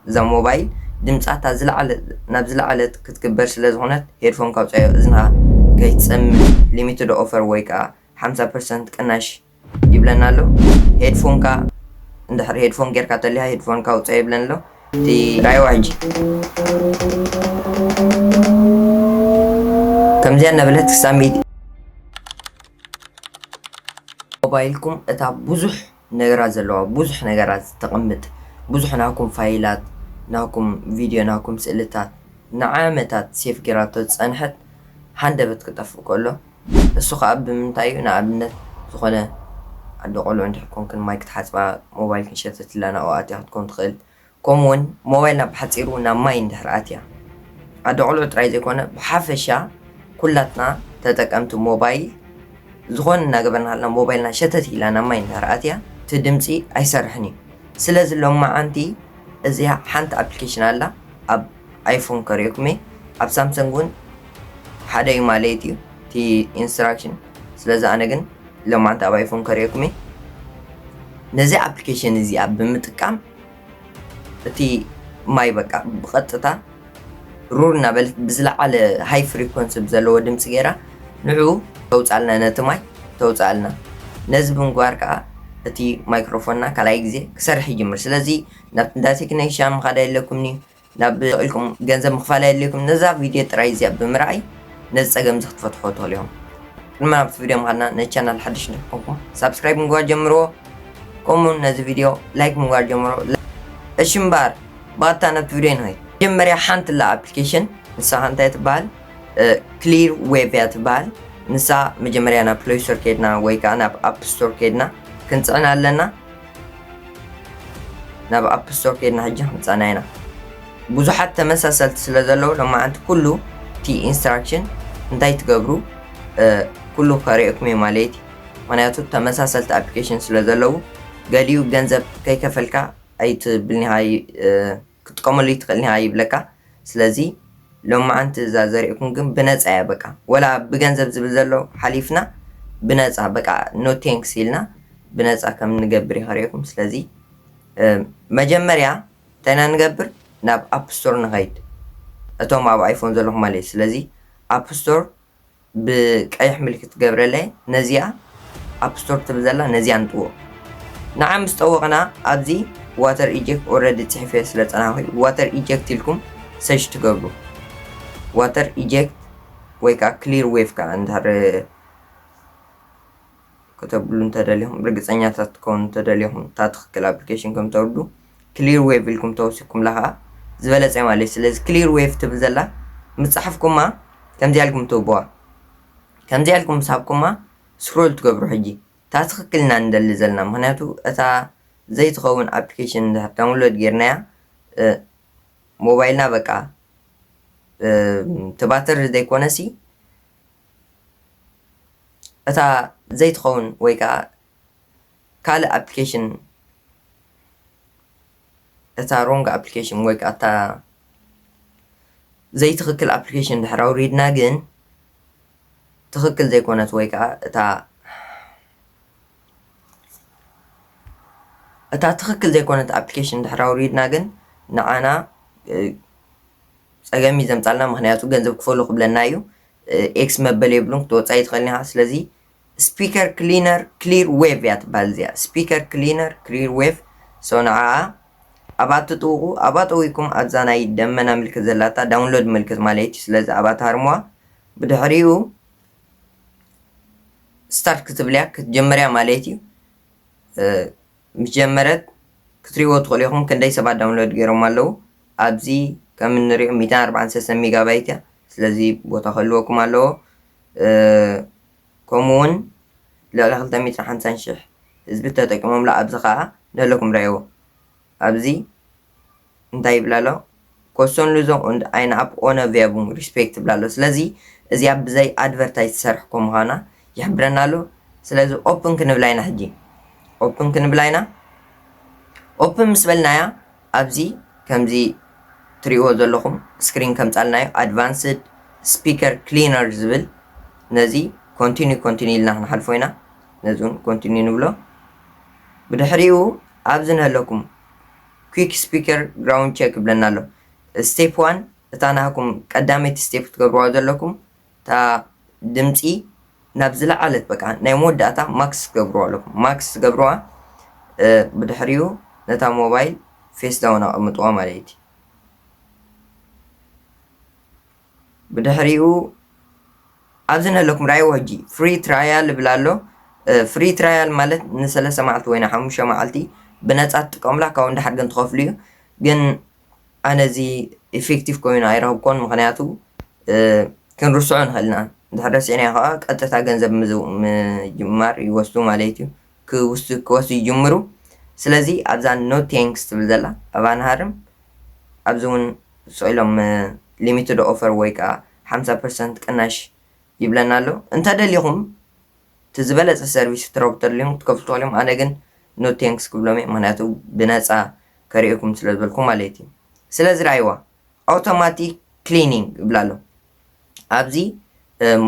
ذا موبايل دمصات نابزلعلت كتكبر سلازغونت هيدفون كاوصايو ازنها كيتسم ليميتد اوفر ويكا 50% قناش يبلنا له هيدفون كا اندحر هيدفون غير كاتليها هيدفون كاوصايو يبلنا له تي راي واجي كم زي نبلت سامي موبايلكم اتا بزح نغرات زلوا بزح نغرات تقمط بزح ناكم فايلات ناكم فيديو ناكم سئلتات نعامتات سيف جراتو تصنحت حندبت كطفو كله السوق اب منتاي نابنت زخونه عند قولو عند كون مايك تحاسبا موبايل كنشتت لنا اوقات تكون تخيل كومون موبايلنا بحصيرو نا ماي اندحراتيا عند قولو تراي زيكونه بحفشا كلاتنا تتقمت موبايل زخون نغبرنا لنا موبايلنا شتت لنا ماي اندحراتيا تدمصي ايسرحني سلاز لما عندي ازيها حنت ابلكيشن الله اب ايفون كريكمي اب سامسونجون حدا ماليتي تي انستراكشن سلاز انا جن لما عند اب ايفون كريكمي نزي ابلكيشن زي اب بمتقام تي ماي بقى بقطتا رورنا بزلع على هاي فريكونسي بزلو دمص غيرا نعو توصالنا نتماي توصالنا نزبن غواركا تي مايكروفوننا كلاي غزي كسرح يجمر سلازي نابدا تكنيشن خادا لكمني ناب لكم غنزب مخفاله لكم نزا فيديو ترايزي بمراي نزصقم زختفتحو توليهم لما في فيديو مخنا نشانل حدش نكم سبسكرايب نغوا جمرو كومون نز فيديو لايك نغوا جمرو اشمبار باتا فيديو هاي جمريا حانت لا ابلكيشن نسا هانتا تبال كلير ويف تبال نسا مجمريا نا بلاي ستور كيدنا ويكا نا اب ستور كيدنا كنصنا لنا ناب اب ستور كيدنا حجه مصناينا بزحت تمساسلت سلازلو لما انت كله تي انستراكشن انتي تغبرو كله كاريكمي ماليتي معناته تمساسلت ابلكيشن سلازلو غاليو غنزب كيكفلكا ايت بالنهايه كتقملي تخلني هاي بلكا سلازي لما انت زازريكم كن بنصا بقى ولا بغنزب زبزلو حليفنا بنصا بقى نو ثانكس يلنا بنصا كم نغبر يخريكم سلازي مجمريا تانا نغبر ناب اب ستور نغيد اتوم اب ايفون زلهم مالي سلازي اب ستور بقيح ملكت غبر لي نزيا اب ستور تبزلا نزيا نطو نعم استوقنا ابزي واتر ايجكت اوريدي تصحيفه سلطنا هي واتر ايجكت لكم سيرش تغبروا واتر ايجكت ويكا كلير ويف كا اندهر كتبلون تدليهم برغصኛ تكون تدليهم تاتخكل ابلكيشن كم تردو كلير ويف لكم توسكم لها زبلص مالي سلاز كلير ويف تبزلا مصحفكم كمزي لكم توبوا كمزي لكم صحابكم سكرول تغبروا حجي تاتخكلنا ندل زلنا مهناتو اتا زي تخون ابلكيشن ده داونلود غيرنا موبايلنا بقى تباتر دي كونسي اتا زي تخون ويكا كال ابلكيشن اتا رونج ابلكيشن ويكا اتا زي تخكل ابلكيشن دحراو ريدنا جن تخكل زي كونت ويكا اتا تخكل زي كونت ابلكيشن دحراو ريدنا جن نعانا صقامي زمصالنا مخنياتو ገንዘብ ክፈሉ ክብለናዩ ኤክስ መበል ይብሉን ተወጻይ ትኸልኒሃ ስለዚ ስፒከር ክሊነር ክሊር ዌቭ ያትባልዚያ ስፒከር ክሊነር ክሊር ዌቭ ሶና አባጥጡቁ አባጥዊኩም አዛናይ ደመና ምልክት ዘላታ ዳውንሎድ ምልክት ማለት ስለዚ አባት አርሟ በድሕሪኡ ስታርት ክትብልያ ክትጀመርያ ማለት እዩ ምጀመረት ክትሪዎ ትኸልኹም ክንደይ ሰባት ዳውንሎድ ገይሮም ኣለው ኣብዚ كم نريد 246 ميجا بايت سلازي بوتا خلوكم على كومون لا 350 شح زبطة تكمم لا أبزقها نلكم رأيو أبزي انتاي بلالو كوسون لزو und eine ab ohne Werbung respect بلالو سلازي ازي أبزي advertise سرحكم هانا يحبرنا له سلازي open كنبلاينا حجي open كنبلاينا open مسبلنا يا أبزي كمزي تريو زلهم سكرين كم تعلنا advanced speaker cleaner زبل نزي continue لنا نحلفوينا نزون continue نبلو بدحريو أبزنها لكم ኩዊክ ስፒከር ግራውንድ ቼክ ብለና ኣሎ ስቴፕ 1 እታ ናኩም ቀዳመይቲ ስቴፕ ትገብርዋ ዘለኩም እታ ድምፂ ናብ ዝለዓለት በቃ ናይ መወዳእታ ማክስ ትገብርዋ ኣለኩም ማክስ ትገብርዋ ብድሕሪኡ ነታ ሞባይል ፌስ ዳውን ኣቕምጥዋ ማለት እዩ ብድሕሪኡ ኣብዚ ንህለኩም ራእይዎ ሕጂ ፍሪ ትራያል ብላ ኣሎ ፍሪ ትራያል ማለት ን3 መዓልቲ ወይ ን5 መዓልቲ ብነፃ ትጥቀምላ ካብኡ እንዳሓር ግን ትኸፍሉ እዩ ግን ኣነ እዚ ኢፌክቲቭ ኮይኑ ኣይረኽብኮን ምክንያቱ ክንርስዖ ንኽእልና እንድሕር ረሲዕናዮ ከዓ ቀጥታ ገንዘብ ምጅማር ይወስዱ ማለት እዩ ክወስዱ ይጅምሩ ስለዚ ኣብዛ ኖ ቴንክስ ትብል ዘላ ኣብ ኣንሃርም ኣብዚ እውን ስኢሎም ሊሚትድ ኦፈር ወይ ከዓ 50% ቅናሽ ይብለና ኣሎ እንተደሊኹም ትዝበለፀ ሰርቪስ ትረክቡ ተደልዮም ትከፍሉ ተልዮም ኣነ ግን ኖ ቴንክስ ክብሎም ምክንያቱ ብነፃ ከሪእኩም ስለ ዝበልኩም ማለት እዩ ስለዚ ራእይዋ ኣውቶማቲክ ክሊኒንግ ይብላ ኣሎ ኣብዚ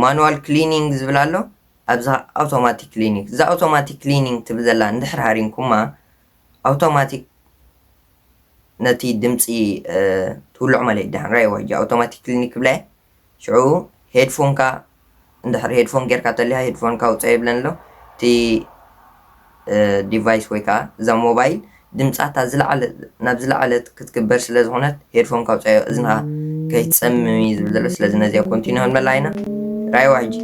ማኑዋል ክሊኒንግ ዝብል ኣሎ ኣብዛ ኣውቶማቲክ ክሊኒንግ እዛ ኣውቶማቲክ ክሊኒንግ ትብል ዘላ እንድሕር ሃሪንኩማ ኣውቶማቲክ ነቲ ድምፂ ትውልዑ ማለት እዩ ድሓን ራእይዋ ሕጂ ኣውቶማቲክ ክሊኒክ ክብላ ሽዑ ሄድፎንካ እንድሕር ሄድፎን ጌርካ ተሊሃ ሄድፎንካ ውፅአ ይብለን ኣሎ እቲ ዲቫይስ ወይ ከዓ እዛ ሞባይል ድምፃታ ናብ ዝለዓለት ክትግበር ስለ ዝኾነት ሄድፎንካ ውፅአ እዝንኻ ከይትፀምም እዩ ዝብል ዘሎ ስለዚ ነዚኣ ኮንቲኒው ክንበላ ኢና ራእይዋ ሕጂ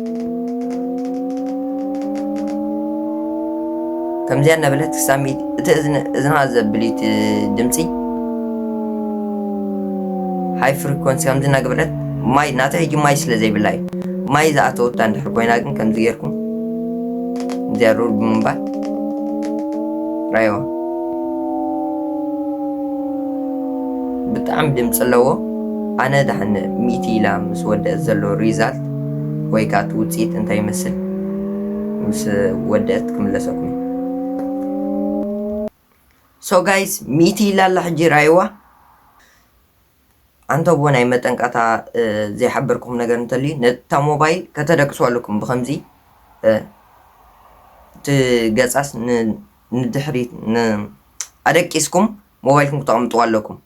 ከምዚኣ ነበለት ክሳብ እቲ እዝንኻ ዘብሊት ድምፂ ሃይ ፍሪኮንሲ ከምዚ እናገበለት ማይ ናተ ሕጂ ማይ ስለ ዘይብላ እዩ ማይ ዝኣተወታ እንድሕር ኮይና ግን ከምዚ ጌርኩም እዚኣ ሩል ብምንባል ራእይዋ ብጣዕሚ ድምፂ ኣለዎ ኣነ ዳሕን 100 ኢላ ምስ ወደአት ዘሎ ሪዛልት ወይ ከዓ እቲ ውፅኢት እንታይ ይመስል ምስ ወደአት ክምለሰኩም ሶ ጋይስ 100 ኢላ ኣላ ሕጂ ራእይዋ አንተ ቦ ናይ መጠንቀታ ዘይሓበርኩም ነገር እንተልዩ ነታ ሞባይል ከተደቅሱ ኣለኩም ብከምዚ ትገጻስ ንድሕሪት ኣደቂስኩም ሞባይልኩም ክተቕምጥዋ ኣለኩም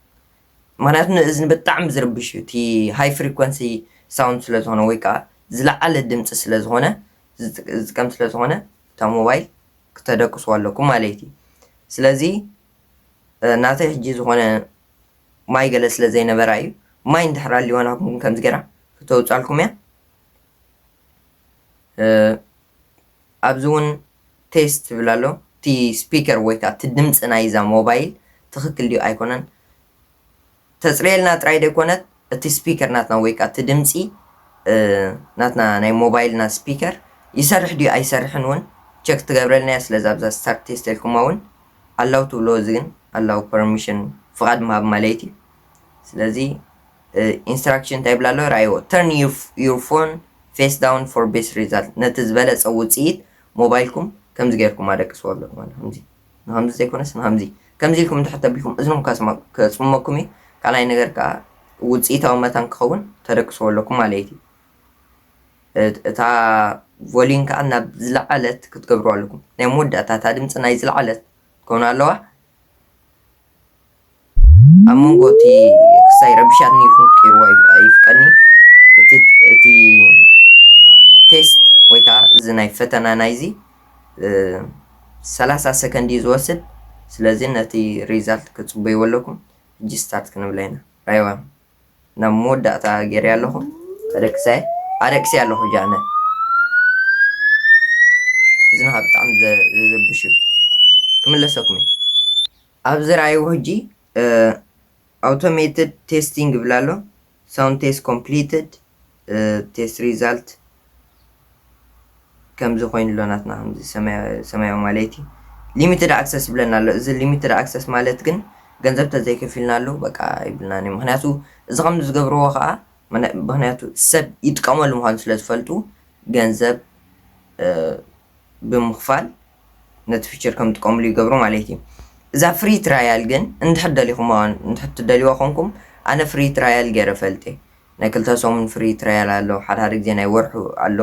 ምክንያቱ ንእዝኒ ብጣዕሚ ዝርብሽ እዩ እቲ ሃይ ፍሪኮንሲ ሳውንድ ስለ ዝኾነ ወይ ከዓ ዝለዓለ ድምፂ ስለ ዝኾነ ዝጥቀም ስለ ዝኾነ እታ ሞባይል ክተደቅስዋ ኣለኩም ማለት እዩ ስለዚ ናተይ ሕጂ ዝኾነ ማይ ገለ ስለ ዘይነበራ እዩ ማይ እንድሕር ሃልይዋ ናኩም ከምዚ ገይራ ክተውፃልኩም እያ ኣብዚ እውን ቴስት ትብል ኣሎ እቲ ስፒከር ወይ ከዓ እቲ ድምፂ ናይዛ ሞባይል ትኽክል ድዩ ኣይኮነን ተፅርየልና ጥራይ ደይኮነት እቲ ስፒከር ናትና ወይ ከዓ እቲ ድምፂ ናትና ናይ ሞባይልና ስፒከር ይሰርሕ ድዩ ኣይሰርሕን እውን ቸክ ትገብረልና እያ ስለዚ ኣብዛ ስታርት ቴስት ኢልኩማ እውን ኣላው ትብልዎ እዚ ግን ኣላው ፐርሚሽን ፍቓድ ምሃብ ማለት እዩ ስለዚ ኢንስትራክሽን እንታይ ይብላ ኣሎ ራእይዎ ተርን ዩር ፎን ፌስ ዳውን ፎር ቤስ ሪዛልት ነቲ ዝበለፀ ውፅኢት ሞባይልኩም ከምዚ ጌርኩም ኣደቅስዎ ኣለኩም ማለት ከምዚ ንከምዚ ዘይኮነስ ንከምዚ ከምዚ ኢልኩም እንድሕር ተቢልኩም እዝኖም ከፅመኩም እዩ ካልኣይ ነገር ከዓ ውፅኢታዊ መጠን ክኸውን ተደቅስዎ ኣለኩም ማለት እዩ እታ ቮሊዩም ከዓ ናብ ዝለዓለት ክትገብሩ ኣለኩም ናይ መወዳእታ እታ ድምፂ ናይ ዝለዓለት ትኮኑ ኣለዋ ኣብ መንጎ እቲ ክሳይ ረብሻት ኒልኩም ትቀይርዎ ኣይፍቀድኒ እቲ ቴስት ወይ ከዓ እዚ ናይ ፈተና ናይዚ 30 ሰከንድ እዩ ዝወስድ ስለዚ ነቲ ሪዛልት ክፅበይዎ ኣለኩም ሕጂ ስታርት ክንብላ ኢና ራእይዋ ናብ መወዳእታ ገይርያ ኣለኹ ኣደቅሰ ኣለኹ ሕጂ ኣነ እዝንኻ ብጣዕሚ ዘዝርብሽ እዩ ክምለሰኩም እዩ ኣብዚ ራእይዎ ሕጂ automated testing ይብላ ኣሎ sound test completed test result ከምዚ ኮይኑ ኣሎ ናትና ከምዚ ሰማያዊ ማለት እዩ ሊሚትድ ኣክሰስ ይብለና ኣሎ እዚ ሊሚትድ ኣክሰስ ማለት ግን ገንዘብ ተዘይከፊልና ኣሎ በቃ ይብልናኒ ምክንያቱ እዚ ከምዚ ዝገብርዎ ከዓ ምክንያቱ ሰብ ይጥቀመሉ ምዃኑ ስለ ዝፈልጡ ገንዘብ ብምኽፋል ነቲ ፊቸር ከም ጥቀምሉ ይገብሩ ማለት እዩ እዛ ፍሪ ትራያል ግን እንድሕር ትደልይዋ ኮንኩም ኣነ ፍሪ ትራያል ገይረ ፈልጤ ናይ 2 ሰሙን ፍሪ ትራያል ኣሎ ሓደ ግዜ ናይ ወርሑ ኣሎ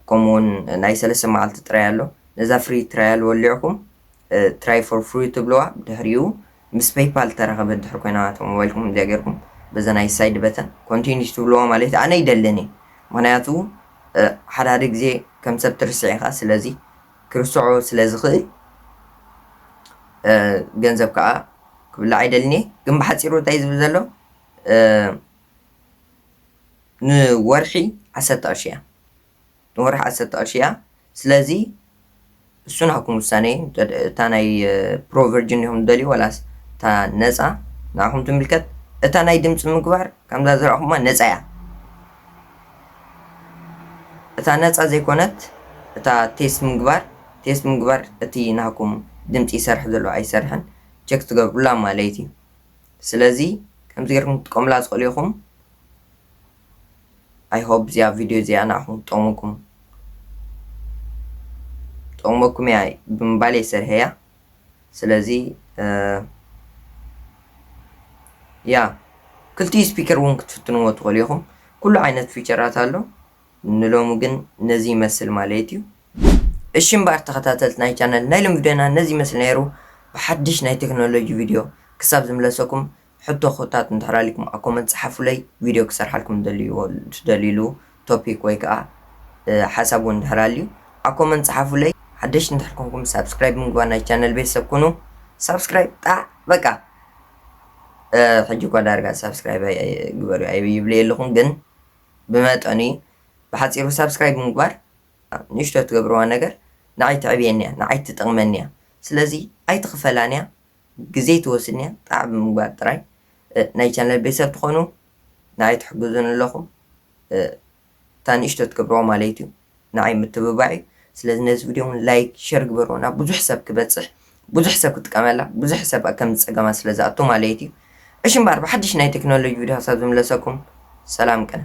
ከምኡውን ናይ 3 መዓልቲ ጥራይ ኣሎ ነዛ ፍሪ ትራያል ወሊዕኩም ትራይ ፎር ፍሪ ትብልዋ ድሕሪኡ ምስ ፔይፓል ተረኸበ ድሕር ኮይናቶም ሞባይልኩም እንዲያገርኩም በዛ ናይ ሳይድ በተን ኮንቲኒው ትብልዎ ማለት ኣነ ይደለኒ ምክንያቱ ሓደ ግዜ ከም ሰብ ትርስዒኻ ስለዚ ክርስዖ ስለዝኽእል ገንዘብ ከዓ ክብላዕ አይደልኒ ግን ብሓፂሩ እንታይ ዝብል ዘሎ ንወርሒ 10 ቅርሺ እያ ንወርሒ 10 ቅርሺ እያ ስለዚ እሱ ናኩም ውሳነ እታ ናይ ፕሮ ቨርጅን ኢኹም ደልዩ ወላስ እታ ነፃ ንዓኹም ትምልከት እታ ናይ ድምፂ ምግባር ከምዛ ዝረአኹማ ነፃ እያ እታ ነፃ ዘይኮነት እታ ቴስት ምግባር እቲ ናኩም ድምፂ ይሰርሕ ዘሎ ኣይሰርሕን ቸክ ትገብሩላ ማለት እዩ ስለዚ ከምዚ ጌርኩም ትጥቀሙላ ትኽእሉ ኢኹም I hope እዚኣ ቪድዮ እዚኣ ንዓኹም ጠቕመኩም እያ ብምባል የሰርሐ እያ ስለዚ ያ ክልቲኡ ስፒከር እውን ክትፍትንዎ ትኽእሉ ኢኹም ኩሉ ዓይነት ፊቸራት ኣሎ ንሎሙ ግን ነዚ ይመስል ማለት እዩ እሺ እምበር ተኸታተልቲ ናይ ቻነል ናይ ሎም ቪድዮና ነዚ ይመስል ነይሩ ብሓድሽ ናይ ቴክኖሎጂ ቪድዮ ክሳብ ዝምለሰኩም ሕቶ ኾታት እንተሕራሊኩም ኣብ ኮመንት ጻሓፉለይ ቪድዮ ክሰርሓልኩም ትደልይሉ ቶፒክ ወይ ከዓ ሓሳብ እውን እንተሕራልዩ ኣብ ኮመንት ጻሓፉለይ ሓድሽ እንተሕርኩምኩም ሳብስክራይብ ምግባር ናይ ቻነል ቤተሰብ ኩኑ ሳብስክራይብ በቃ ሕጂ እኳ ዳርጋ ሳብስክራይብ ግበሩ ኣይብለ የለኹም ግን ብመጠኑ ብሓፂሩ ሳብስክራይብ ምግባር ንእሽቶ ትገብርዋ ነገር ንዓይ ትዕብየኒ እያ ንዓይ ትጠቕመኒ እያ ስለዚ ኣይትኽፈላን እያ ግዜ ትወስድኒ እያ ጣዕ ብምግባር ጥራይ ናይ ቻነል ቤተሰብ ትኾኑ ንዓይ ትሕግዙን ኣለኹም እታ ንእሽቶ ትገብርዎ ማለት እዩ ንዓይ ምትብባዕ እዩ ስለዚ ነዚ ቪድዮ እውን ላይክ ሸር ግበርዎ ናብ ብዙሕ ሰብ ክበፅሕ ብዙሕ ሰብ ክጥቀመላ ብዙሕ ሰብ ከም ዝፀገማ ስለ ዝኣቱ ማለት እዩ እሺ እምበር ብሓድሽ ናይ ቴክኖሎጂ ቪድዮ ክሳብ ዝምለሰኩም ሰላም ቀነ